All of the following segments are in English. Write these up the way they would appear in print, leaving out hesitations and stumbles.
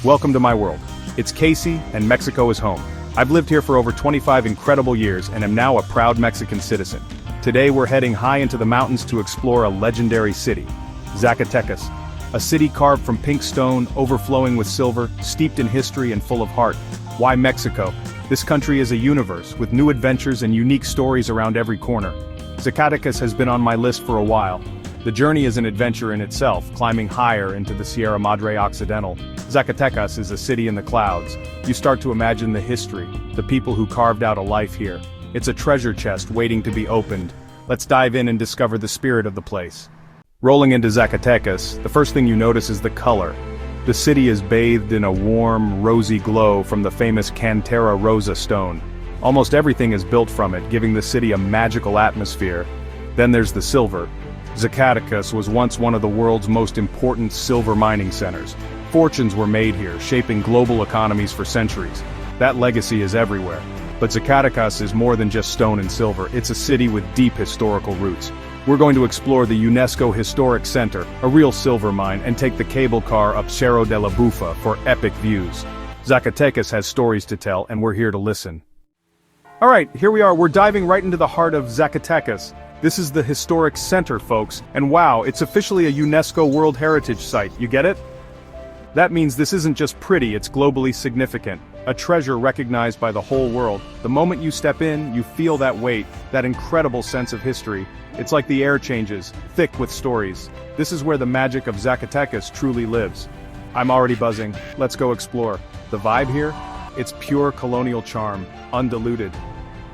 Welcome to my world. It's Casey, and Mexico is home. I've lived here for over 25 incredible years and am now a proud Mexican citizen. Today we're heading high into the mountains to explore a legendary city, Zacatecas. A city carved from pink stone, overflowing with silver, steeped in history and full of heart. Why Mexico? This country is a universe, with new adventures and unique stories around every corner. Zacatecas has been on my list for a while. The journey is an adventure in itself, climbing higher into the Sierra Madre Occidental. Zacatecas is a city in the clouds. You start to imagine the history, the people who carved out a life here. It's a treasure chest waiting to be opened. Let's dive in and discover the spirit of the place. Rolling into Zacatecas, the first thing you notice is the color. The city is bathed in a warm, rosy glow from the famous Cantera Rosa stone. Almost everything is built from it, giving the city a magical atmosphere. Then there's the silver. Zacatecas was once one of the world's most important silver mining centers. Fortunes were made here, shaping global economies for centuries. That legacy is everywhere. But Zacatecas is more than just stone and silver, it's a city with deep historical roots. We're going to explore the UNESCO Historic Center, a real silver mine, and take the cable car up Cerro de la Bufa for epic views. Zacatecas has stories to tell, and we're here to listen. Alright, here we are, we're diving right into the heart of Zacatecas. This is the historic center, folks, and wow, it's officially a UNESCO World Heritage Site, you get it? That means this isn't just pretty, it's globally significant. A treasure recognized by the whole world. The moment you step in, you feel that weight, that incredible sense of history. It's like the air changes, thick with stories. This is where the magic of Zacatecas truly lives. I'm already buzzing, let's go explore. The vibe here? It's pure colonial charm, undiluted.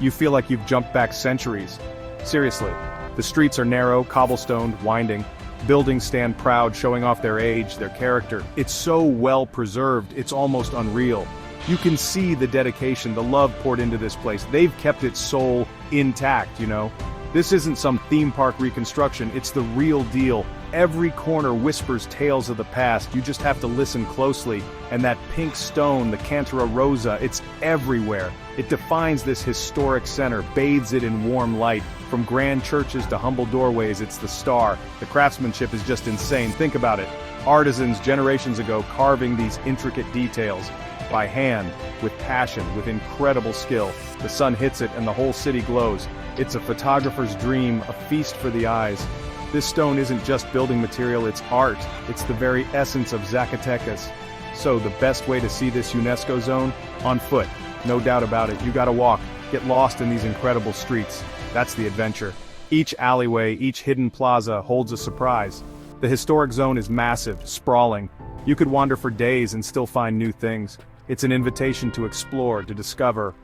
You feel like you've jumped back centuries. Seriously, the streets are narrow, cobblestoned, winding. Buildings stand proud, showing off their age, their character. It's so well preserved, it's almost unreal. You can see the dedication, the love poured into this place. They've kept its soul intact, you know? This isn't some theme park reconstruction, it's the real deal. Every corner whispers tales of the past, you just have to listen closely. And that pink stone, the Cantera Rosa, it's everywhere. It defines this historic center, bathes it in warm light. From grand churches to humble doorways, it's the star. The craftsmanship is just insane, think about it. Artisans generations ago carving these intricate details. By hand, with passion, with incredible skill. The sun hits it and the whole city glows. It's a photographer's dream, a feast for the eyes. This stone isn't just building material, it's art. It's the very essence of Zacatecas. So the best way to see this UNESCO zone? On foot. No doubt about it, you gotta walk. Get lost in these incredible streets. That's the adventure. Each alleyway, each hidden plaza holds a surprise. The historic zone is massive, sprawling. You could wander for days and still find new things. It's an invitation to explore, to discover.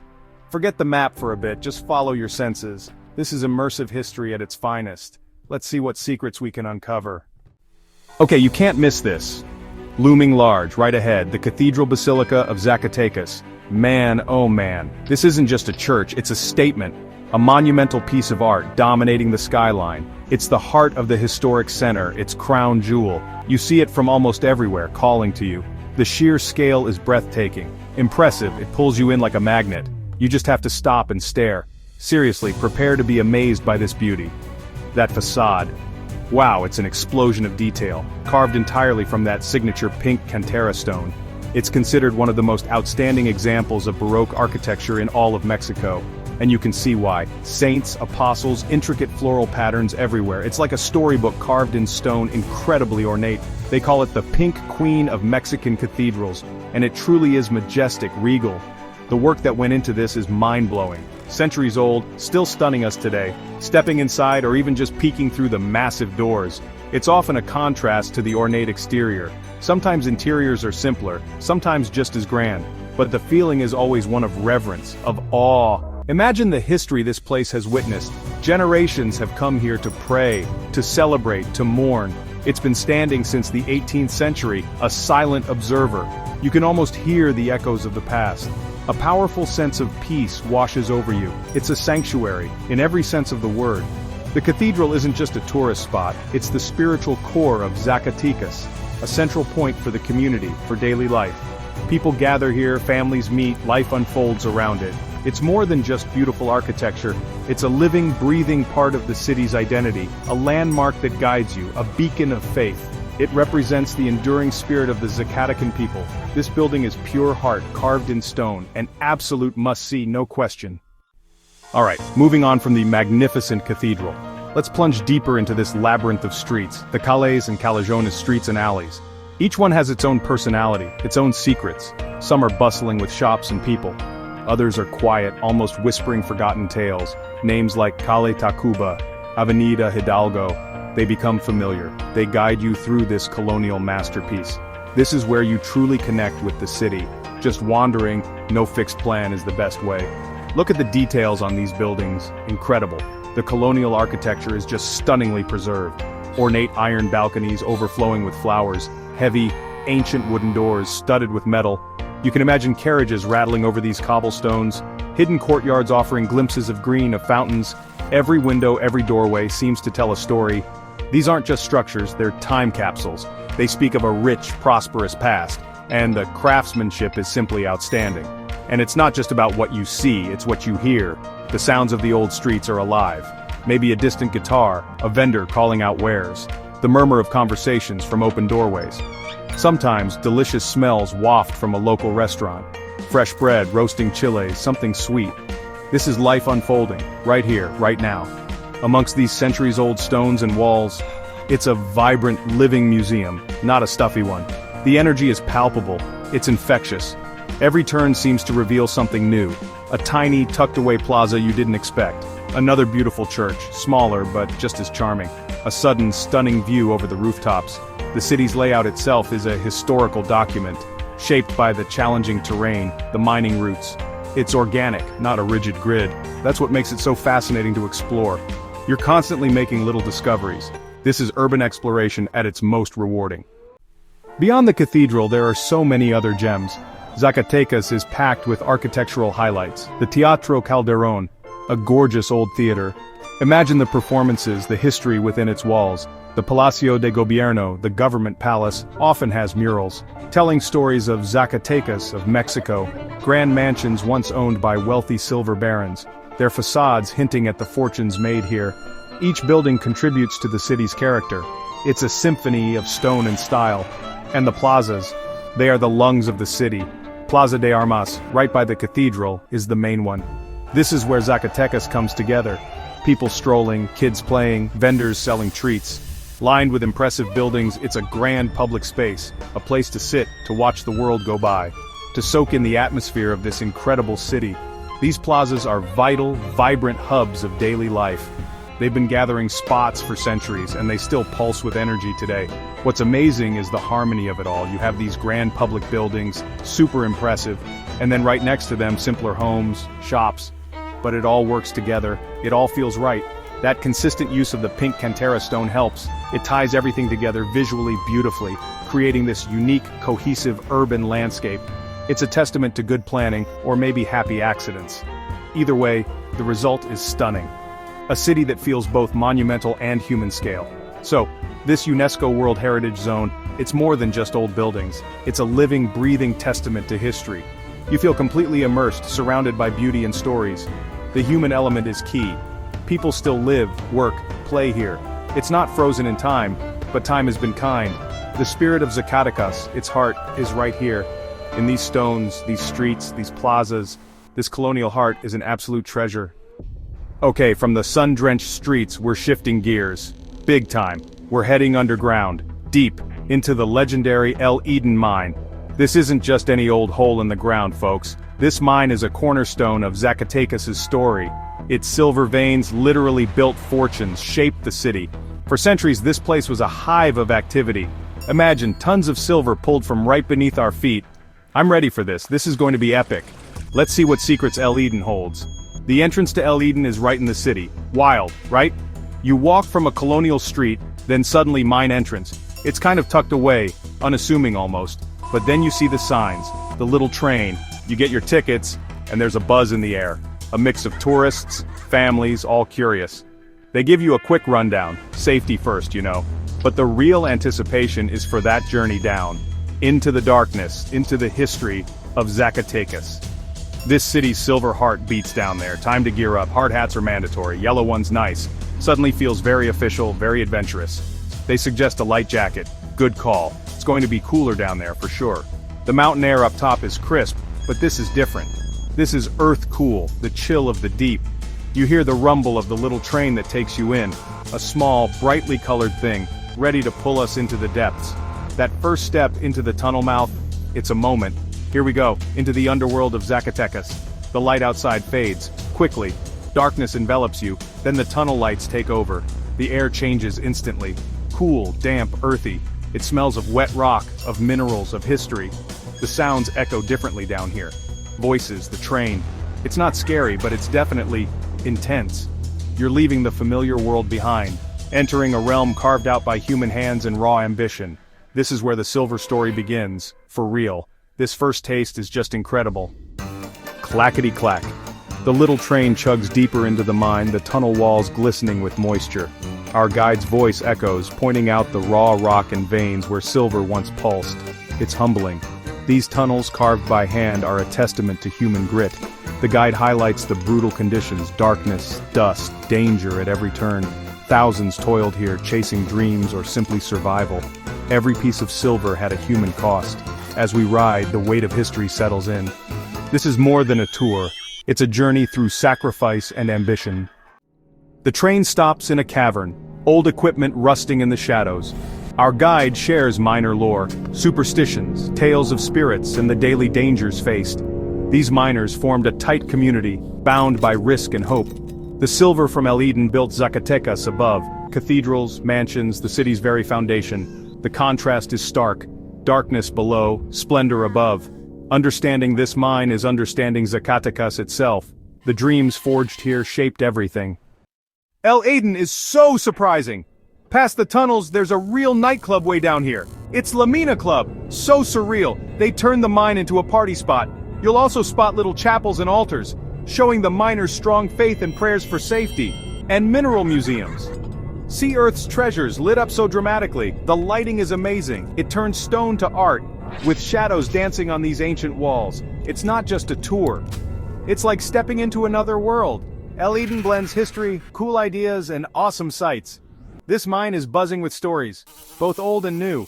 Forget the map for a bit, just follow your senses. This is immersive history at its finest. Let's see what secrets we can uncover. Okay, you can't miss this. Looming large, right ahead, the Cathedral Basilica of Zacatecas. Man, oh man. This isn't just a church, it's a statement. A monumental piece of art dominating the skyline. It's the heart of the historic center, its crown jewel. You see it from almost everywhere, calling to you. The sheer scale is breathtaking. Impressive, it pulls you in like a magnet. You just have to stop and stare. Seriously, prepare to be amazed by this beauty. That facade. Wow, it's an explosion of detail, carved entirely from that signature pink Cantera stone. It's considered one of the most outstanding examples of Baroque architecture in all of Mexico. And you can see why. Saints, apostles, intricate floral patterns everywhere. It's like a storybook carved in stone, incredibly ornate. They call it the Pink Queen of Mexican cathedrals, and it truly is majestic, regal. The work that went into this is mind-blowing. Centuries old, still stunning us today. Stepping inside or even just peeking through the massive doors. It's often a contrast to the ornate exterior. Sometimes interiors are simpler, sometimes just as grand. But the feeling is always one of reverence, of awe. Imagine the history this place has witnessed. Generations have come here to pray, to celebrate, to mourn. It's been standing since the 18th century, a silent observer. You can almost hear the echoes of the past. A powerful sense of peace washes over you. It's a sanctuary, in every sense of the word. The cathedral isn't just a tourist spot, it's the spiritual core of Zacatecas, a central point for the community, for daily life. People gather here, families meet, life unfolds around it. It's more than just beautiful architecture, it's a living, breathing part of the city's identity, a landmark that guides you, a beacon of faith. It represents the enduring spirit of the Zacatecan people. This building is pure heart, carved in stone, an absolute must-see, no question. Alright, moving on from the magnificent cathedral. Let's plunge deeper into this labyrinth of streets, the calles and callejones streets and alleys. Each one has its own personality, its own secrets. Some are bustling with shops and people. Others are quiet, almost whispering forgotten tales. Names like Calle Tacuba, Avenida Hidalgo, they become familiar. They guide you through this colonial masterpiece. This is where you truly connect with the city. Just wandering, no fixed plan is the best way. Look at the details on these buildings, incredible. The colonial architecture is just stunningly preserved. Ornate iron balconies overflowing with flowers, heavy, ancient wooden doors studded with metal. You can imagine carriages rattling over these cobblestones, hidden courtyards offering glimpses of green, of fountains. Every window, every doorway seems to tell a story. These aren't just structures, they're time capsules. They speak of a rich, prosperous past, and the craftsmanship is simply outstanding. And it's not just about what you see, it's what you hear. The sounds of the old streets are alive. Maybe a distant guitar, a vendor calling out wares, the murmur of conversations from open doorways. Sometimes, delicious smells waft from a local restaurant. Fresh bread, roasting chiles, something sweet. This is life unfolding, right here, right now. Amongst these centuries-old stones and walls, it's a vibrant, living museum, not a stuffy one. The energy is palpable, it's infectious. Every turn seems to reveal something new. A tiny, tucked-away plaza you didn't expect. Another beautiful church, smaller but just as charming. A sudden, stunning view over the rooftops. The city's layout itself is a historical document, shaped by the challenging terrain, the mining routes. It's organic, not a rigid grid. That's what makes it so fascinating to explore. You're constantly making little discoveries. This is urban exploration at its most rewarding. Beyond the cathedral, there are so many other gems. Zacatecas is packed with architectural highlights. The Teatro Calderón, a gorgeous old theater. Imagine the performances, the history within its walls. The Palacio de Gobierno, the government palace, often has murals, telling stories of Zacatecas, of Mexico, grand mansions once owned by wealthy silver barons, their facades hinting at the fortunes made here. Each building contributes to the city's character. It's a symphony of stone and style. And the plazas, they are the lungs of the city. Plaza de Armas, right by the cathedral, is the main one. This is where Zacatecas comes together. People strolling, kids playing, vendors selling treats. Lined with impressive buildings, it's a grand public space, a place to sit, to watch the world go by, to soak in the atmosphere of this incredible city. These plazas are vital, vibrant hubs of daily life. They've been gathering spots for centuries, and they still pulse with energy today. What's amazing is the harmony of it all. You have these grand public buildings, super impressive, and then right next to them, simpler homes, shops. But it all works together, it all feels right. That consistent use of the pink Cantera stone helps. It ties everything together visually beautifully, creating this unique, cohesive urban landscape. It's a testament to good planning, or maybe happy accidents. Either way, the result is stunning. A city that feels both monumental and human scale. So, this UNESCO World Heritage Zone, it's more than just old buildings. It's a living, breathing testament to history. You feel completely immersed, surrounded by beauty and stories. The human element is key. People still live, work, play here. It's not frozen in time, but time has been kind. The spirit of Zacatecas, its heart, is right here. In these stones, these streets, these plazas, this colonial heart is an absolute treasure. Okay, from the sun-drenched streets, we're shifting gears. Big time. We're heading underground, deep, into the legendary El Eden mine. This isn't just any old hole in the ground, folks. This mine is a cornerstone of Zacatecas' story. Its silver veins literally built fortunes, shaped the city. For centuries, this place was a hive of activity. Imagine tons of silver pulled from right beneath our feet. I'm ready for this. This is going to be epic. Let's see what secrets El Eden holds. The entrance to El Eden is right in the city. Wild, right? You walk from a colonial street, then suddenly mine entrance. It's kind of tucked away, unassuming almost. But then you see the signs, the little train. You get your tickets, and there's a buzz in the air. A mix of tourists, families, all curious. They give you a quick rundown, safety first, you know. But the real anticipation is for that journey down, into the darkness, into the history of Zacatecas. This city's silver heart beats down there. Time to gear up. Hard hats are mandatory. Yellow one's nice. Suddenly feels very official, very adventurous. They suggest a light jacket. Good call. It's going to be cooler down there for sure. The mountain air up top is crisp, but this is different. This is earth cool, the chill of the deep. You hear the rumble of the little train that takes you in, a small, brightly colored thing, ready to pull us into the depths. That first step into the tunnel mouth, it's a moment. Here we go, into the underworld of Zacatecas. The light outside fades, quickly. Darkness envelops you, then the tunnel lights take over. The air changes instantly. Cool, damp, earthy. It smells of wet rock, of minerals, of history. The sounds echo differently down here. Voices, the train. It's not scary, but it's definitely intense. You're leaving the familiar world behind, entering a realm carved out by human hands and raw ambition. This is where the silver story begins, for real. This first taste is just incredible. Clackety-clack. The little train chugs deeper into the mine, the tunnel walls glistening with moisture. Our guide's voice echoes, pointing out the raw rock and veins where silver once pulsed. It's humbling. These tunnels carved by hand are a testament to human grit. The guide highlights the brutal conditions, darkness, dust, danger at every turn. Thousands toiled here, chasing dreams or simply survival. Every piece of silver had a human cost. As we ride, the weight of history settles in. This is more than a tour. It's a journey through sacrifice and ambition. The train stops in a cavern, old equipment rusting in the shadows. Our guide shares miner lore, superstitions, tales of spirits, and the daily dangers faced. These miners formed a tight community, bound by risk and hope. The silver from El Eden built Zacatecas above, cathedrals, mansions, the city's very foundation. The contrast is stark, darkness below, splendor above. Understanding this mine is understanding Zacatecas itself. The dreams forged here shaped everything. El Eden is so surprising! Past the tunnels, there's a real nightclub way down here. It's La Mina Club, so surreal. They turned the mine into a party spot. You'll also spot little chapels and altars, showing the miners' strong faith and prayers for safety. And mineral museums. See Earth's treasures lit up so dramatically. The lighting is amazing. It turns stone to art, with shadows dancing on these ancient walls. It's not just a tour. It's like stepping into another world. El Eden blends history, cool ideas, and awesome sights. This mine is buzzing with stories, both old and new.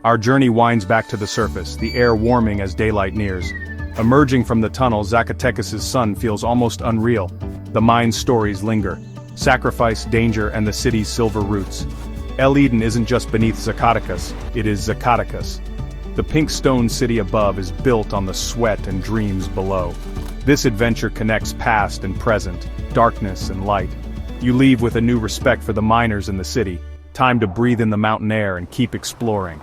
Our journey winds back to the surface, the air warming as daylight nears. Emerging from the tunnel, Zacatecas' sun feels almost unreal. The mine's stories linger. Sacrifice, danger, and the city's silver roots. El Eden isn't just beneath Zacatecas, it is Zacatecas. The pink stone city above is built on the sweat and dreams below. This adventure connects past and present, darkness and light. You leave with a new respect for the miners in the city. Time to breathe in the mountain air and keep exploring.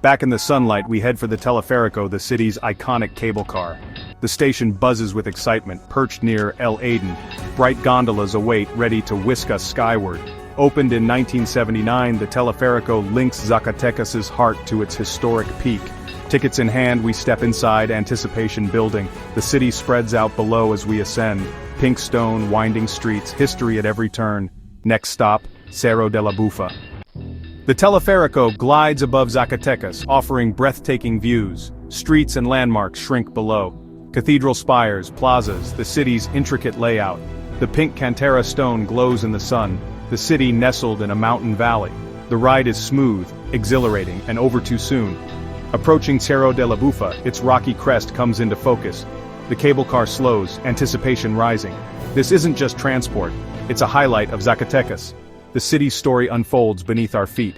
Back in the sunlight, we head for the Teleférico, the city's iconic cable car. The station buzzes with excitement, perched near El Eden. Bright gondolas await, ready to whisk us skyward. Opened in 1979, the Teleférico links Zacatecas' heart to its historic peak. Tickets in hand, we step inside, anticipation building. The city spreads out below as we ascend. Pink stone, winding streets, history at every turn. Next stop, Cerro de la Bufa. The Teleférico glides above Zacatecas, offering breathtaking views. Streets and landmarks shrink below. Cathedral spires, plazas, the city's intricate layout. The pink Cantera stone glows in the sun, the city nestled in a mountain valley. The ride is smooth, exhilarating, and over too soon. Approaching Cerro de la Bufa, its rocky crest comes into focus. The cable car slows, anticipation rising. This isn't just transport, it's a highlight of Zacatecas. The city's story unfolds beneath our feet.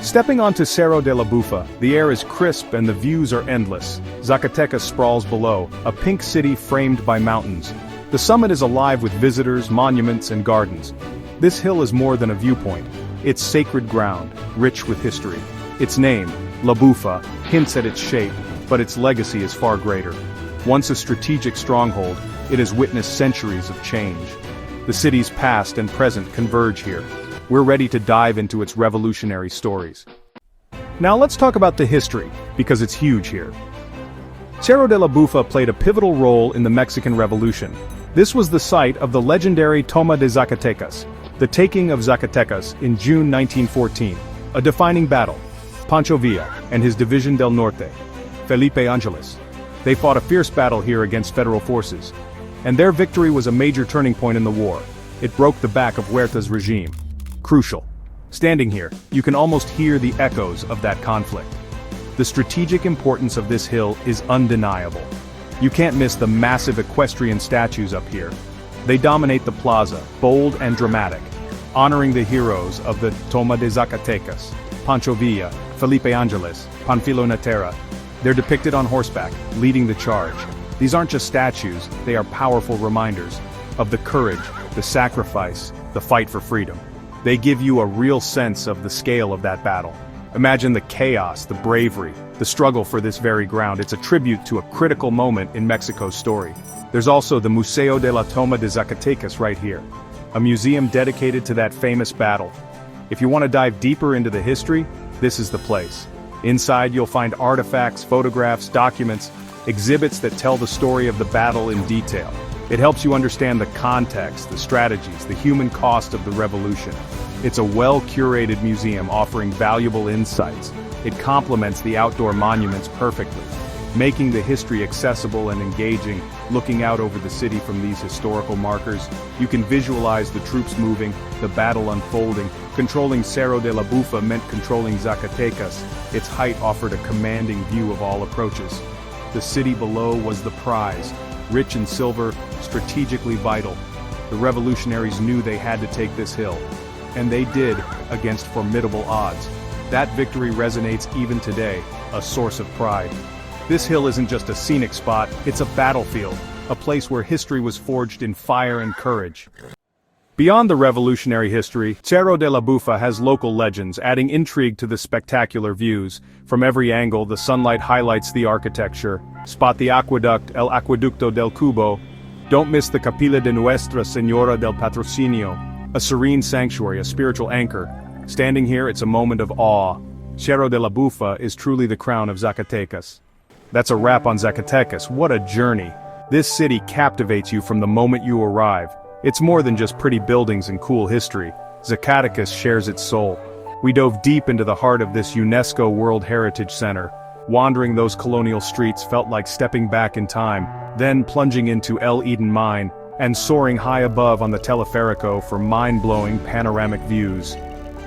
Stepping onto Cerro de la Bufa, the air is crisp and the views are endless. Zacatecas sprawls below, a pink city framed by mountains. The summit is alive with visitors, monuments, and gardens. This hill is more than a viewpoint. It's sacred ground, rich with history. Its name, La Bufa, hints at its shape, but its legacy is far greater. Once a strategic stronghold, it has witnessed centuries of change. The city's past and present converge here. We're ready to dive into its revolutionary stories. Now let's talk about the history, because it's huge here. Cerro de la Bufa played a pivotal role in the Mexican Revolution. This was the site of the legendary Toma de Zacatecas, the taking of Zacatecas in June 1914, a defining battle. Pancho Villa and his Division del Norte, Felipe Angeles. They fought a fierce battle here against federal forces. And their victory was a major turning point in the war. It broke the back of Huerta's regime. Crucial. Standing here, you can almost hear the echoes of that conflict. The strategic importance of this hill is undeniable. You can't miss the massive equestrian statues up here. They dominate the plaza, bold and dramatic, honoring the heroes of the Toma de Zacatecas, Pancho Villa, Felipe Angeles, Panfilo Natera. They're depicted on horseback, leading the charge. These aren't just statues, they are powerful reminders of the courage, the sacrifice, the fight for freedom. They give you a real sense of the scale of that battle. Imagine the chaos, the bravery, the struggle for this very ground. It's a tribute to a critical moment in Mexico's story. There's also the Museo de la Toma de Zacatecas right here, a museum dedicated to that famous battle. If you want to dive deeper into the history, this is the place. Inside you'll find artifacts, photographs, documents, exhibits that tell the story of the battle in detail. It helps you understand the context, the strategies, the human cost of the revolution. It's a well-curated museum offering valuable insights. It complements the outdoor monuments perfectly, making the history accessible and engaging. Looking out over the city from these historical markers, you can visualize the troops moving, the battle unfolding. Controlling Cerro de la Bufa meant controlling Zacatecas. Its height offered a commanding view of all approaches. The city below was the prize, rich in silver, strategically vital. The revolutionaries knew they had to take this hill. And they did, against formidable odds. That victory resonates even today, a source of pride. This hill isn't just a scenic spot, it's a battlefield, a place where history was forged in fire and courage. Beyond the revolutionary history, Cerro de la Bufa has local legends, adding intrigue to the spectacular views. From every angle, the sunlight highlights the architecture. Spot the aqueduct, El Acueducto del Cubo. Don't miss the Capilla de Nuestra Señora del Patrocinio, a serene sanctuary, a spiritual anchor. Standing here, it's a moment of awe. Cerro de la Bufa is truly the crown of Zacatecas. That's a wrap on Zacatecas. What a journey. This city captivates you from the moment you arrive. It's more than just pretty buildings and cool history. Zacatecas shares its soul. We dove deep into the heart of this UNESCO World Heritage Center. Wandering those colonial streets felt like stepping back in time, then plunging into El Eden Mine, and soaring high above on the Teleférico for mind-blowing panoramic views.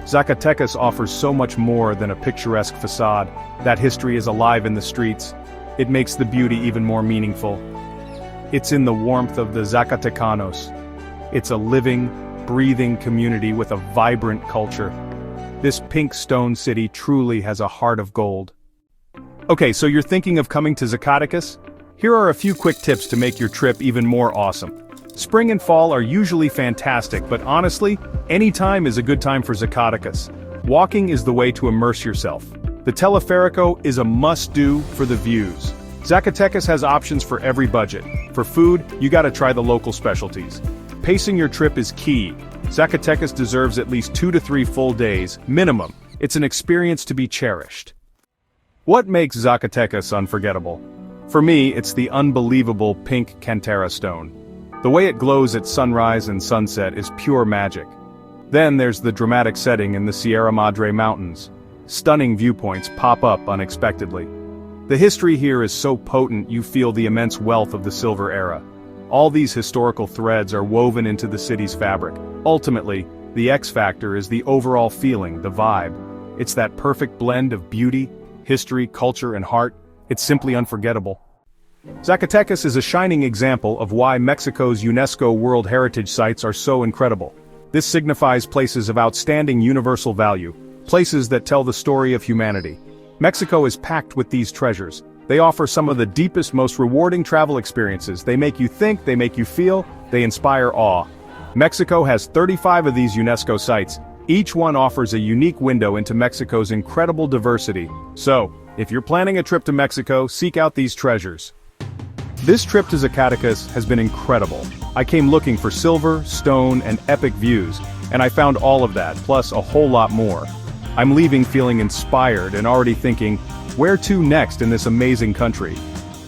Zacatecas offers so much more than a picturesque facade. That history is alive in the streets. It makes the beauty even more meaningful. It's in the warmth of the Zacatecanos. It's a living, breathing community with a vibrant culture. This pink stone city truly has a heart of gold. Okay, so you're thinking of coming to Zacatecas? Here are a few quick tips to make your trip even more awesome. Spring and fall are usually fantastic, but honestly, any time is a good time for Zacatecas. Walking is the way to immerse yourself. The Teleférico is a must-do for the views. Zacatecas has options for every budget. For food, you gotta try the local specialties. Pacing your trip is key. Zacatecas deserves at least 2 to 3 full days, minimum. It's an experience to be cherished. What makes Zacatecas unforgettable? For me, it's the unbelievable pink Cantera stone. The way it glows at sunrise and sunset is pure magic. Then there's the dramatic setting in the Sierra Madre Mountains. Stunning viewpoints pop up unexpectedly. The history here is so potent you feel the immense wealth of the Silver Era. All these historical threads are woven into the city's fabric. Ultimately, the X factor is the overall feeling, the vibe. It's that perfect blend of beauty, history, culture, and heart. It's simply unforgettable. Zacatecas is a shining example of why Mexico's UNESCO World Heritage Sites are so incredible. This signifies places of outstanding universal value, places that tell the story of humanity. Mexico is packed with these treasures. They offer some of the deepest, most rewarding travel experiences. They make you think, they make you feel, they inspire awe. Mexico has 35 of these UNESCO sites. Each one offers a unique window into Mexico's incredible diversity. So, if you're planning a trip to Mexico, seek out these treasures. This trip to Zacatecas has been incredible. I came looking for silver, stone, and epic views, and I found all of that, plus a whole lot more. I'm leaving feeling inspired and already thinking, where to next in this amazing country?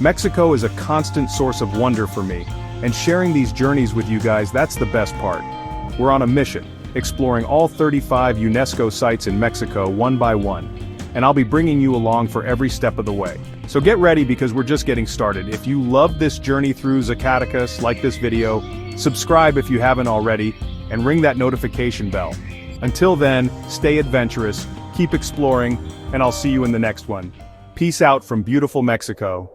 Mexico is a constant source of wonder for me, and sharing these journeys with you guys, that's the best part. We're on a mission, exploring all 35 UNESCO sites in Mexico one by one, and I'll be bringing you along for every step of the way. So get ready because we're just getting started. If you loved this journey through Zacatecas, like this video, subscribe if you haven't already, and ring that notification bell. Until then, stay adventurous, keep exploring, and I'll see you in the next one. Peace out from beautiful Mexico.